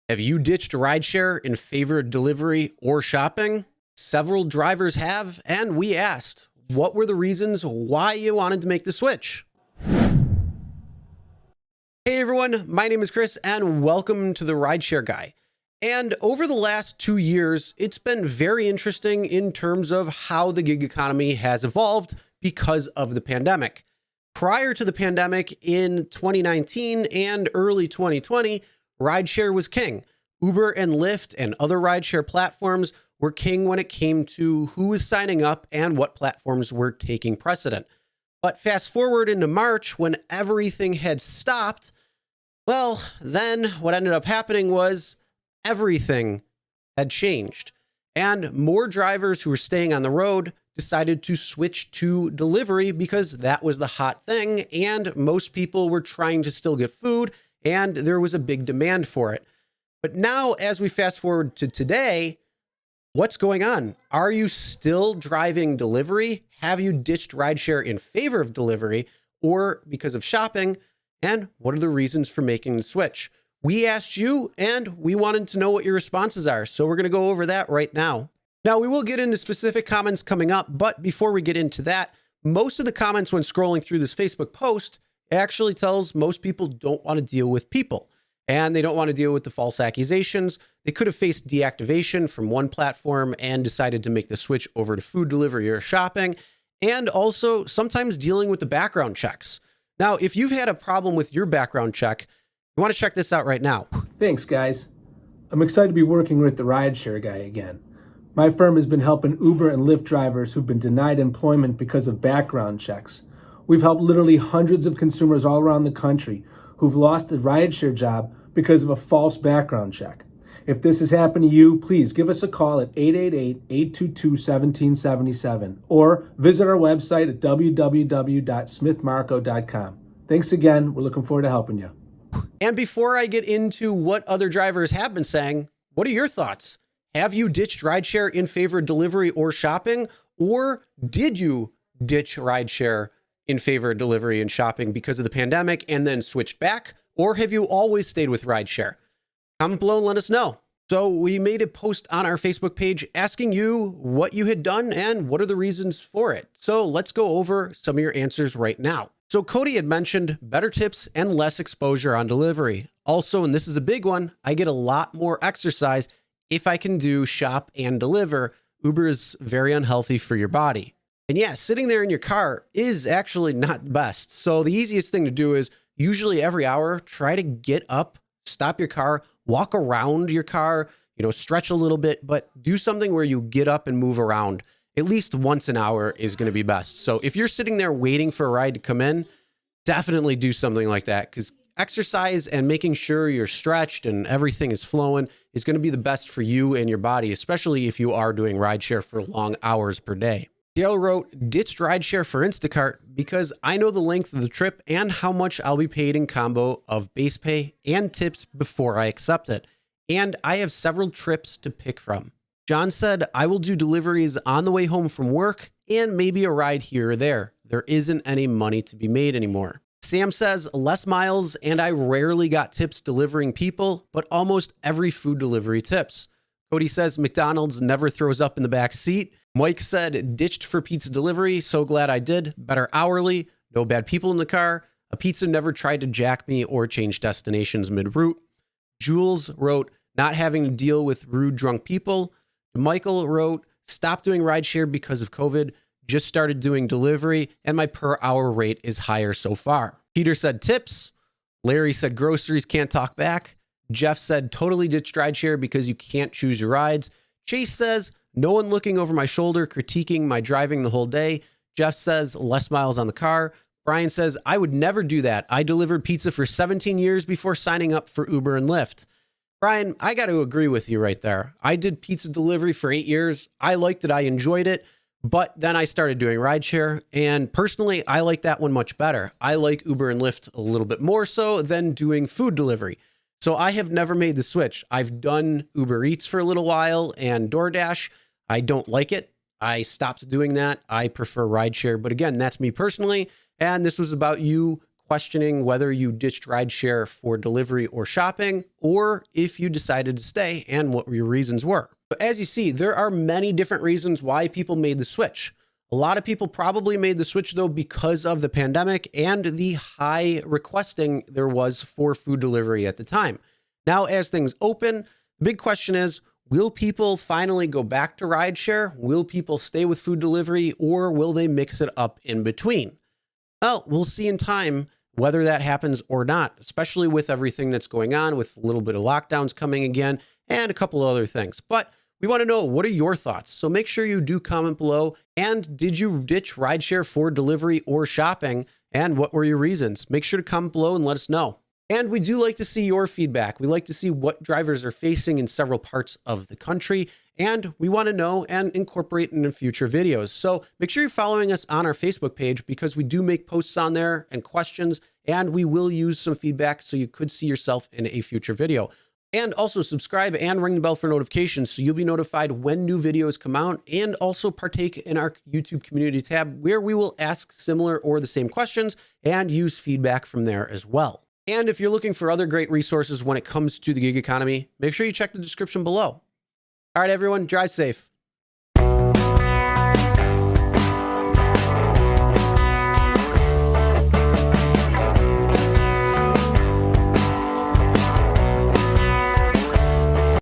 Have you ditched rideshare in favor of delivery or shopping? Several drivers have, and we asked, what were the reasons why you wanted to make the switch? Hey everyone, my name is Chris and welcome to the RideShare Guy. And over the last 2 years, it's been very interesting in terms of how the gig economy has evolved because of the pandemic. Prior to the pandemic in 2019 and early 2020, rideshare was king. Uber and Lyft and other rideshare platforms were king when it came to who was signing up and what platforms were taking precedent. But fast forward into March when everything had stopped, well, then what ended up happening was everything had changed. And more drivers who were staying on the road decided to switch to delivery because that was the hot thing. And most people were trying to still get food and there was a big demand for it. But now, as we fast forward to today, what's going on? Are you still driving delivery? Have you ditched rideshare in favor of delivery or because of shopping? And what are the reasons for making the switch? We asked you and we wanted to know what your responses are. So we're going to go over that right now. Now, we will get into specific comments coming up, but before we get into that, most of the comments when scrolling through this Facebook post actually tells most people don't want to deal with people and they don't want to deal with the false accusations. They could have faced deactivation from one platform and decided to make the switch over to food delivery or shopping, and also sometimes dealing with the background checks. Now, if you've had a problem with your background check, you want to check this out right now. Thanks, guys. I'm excited to be working with the RideShare Guy again. My firm has been helping Uber and Lyft drivers who've been denied employment because of background checks. We've helped literally hundreds of consumers all around the country who've lost a rideshare job because of a false background check. If this has happened to you, please give us a call at 888-822-1777 or visit our website at www.smithmarco.com. Thanks again. We're looking forward to helping you. And before I get into what other drivers have been saying, what are your thoughts? Have you ditched rideshare in favor of delivery or shopping? Or did you ditch rideshare in favor of delivery and shopping because of the pandemic and then switched back? Or have you always stayed with rideshare? Comment below and let us know. So we made a post on our Facebook page asking you what you had done and what are the reasons for it. So let's go over some of your answers right now. So Cody had mentioned better tips and less exposure on delivery. Also, and this is a big one, I get a lot more exercise if I can do shop and deliver. Uber is very unhealthy for your body. And yeah, sitting there in your car is actually not the best. So the easiest thing to do is usually every hour, try to get up, stop your car, walk around your car, stretch a little bit, but do something where you get up and move around. At least once an hour is going to be best. So if you're sitting there waiting for a ride to come in, definitely do something like that, because exercise and making sure you're stretched and everything is flowing is going to be the best for you and your body, especially if you are doing rideshare for long hours per day. Dale wrote, ditched rideshare for Instacart because I know the length of the trip and how much I'll be paid in combo of base pay and tips before I accept it. And I have several trips to pick from. John said, I will do deliveries on the way home from work and maybe a ride here or there. There isn't any money to be made anymore. Sam says, less miles and I rarely got tips delivering people, but almost every food delivery tips. Cody says, McDonald's never throws up in the back seat. Mike said, ditched for pizza delivery. So glad I did. Better hourly. No bad people in the car. A pizza never tried to jack me or change destinations mid-route. Jules wrote, not having to deal with rude drunk people. Michael wrote, stop doing rideshare because of COVID, just started doing delivery, and my per hour rate is higher so far. Peter said tips. Larry said groceries, can't talk back. Jeff said totally ditched rideshare because you can't choose your rides. Chase says, no one looking over my shoulder critiquing my driving the whole day. Jeff says less miles on the car. Brian says, I would never do that. I delivered pizza for 17 years before signing up for Uber and Lyft. Brian, I got to agree with you right there. I did pizza delivery for 8 years. I liked it. I enjoyed it. But then I started doing rideshare. And personally, I like that one much better. I like Uber and Lyft a little bit more so than doing food delivery. So I have never made the switch. I've done Uber Eats for a little while and Doordash. I don't like it. I stopped doing that. I prefer rideshare. But again, that's me personally. And this was about you questioning whether you ditched rideshare for delivery or shopping, or if you decided to stay and what your reasons were. But as you see, there are many different reasons why people made the switch. A lot of people probably made the switch though because of the pandemic and the high requesting there was for food delivery at the time. Now, as things open, the big question is, will people finally go back to rideshare? Will people stay with food delivery, or will they mix it up in between? Well, we'll see in time whether that happens or not, especially with everything that's going on, with a little bit of lockdowns coming again and a couple of other things. But we want to know, what are your thoughts? So make sure you do comment below. And did you ditch rideshare for delivery or shopping? And what were your reasons? Make sure to comment below and let us know. And we do like to see your feedback. We like to see what drivers are facing in several parts of the country. And we want to know and incorporate in future videos. So make sure you're following us on our Facebook page, because we do make posts on there and questions, and we will use some feedback so you could see yourself in a future video. And also subscribe and ring the bell for notifications so you'll be notified when new videos come out, and also partake in our YouTube community tab, where we will ask similar or the same questions and use feedback from there as well. And if you're looking for other great resources when it comes to the gig economy, make sure you check the description below. All right, everyone, drive safe.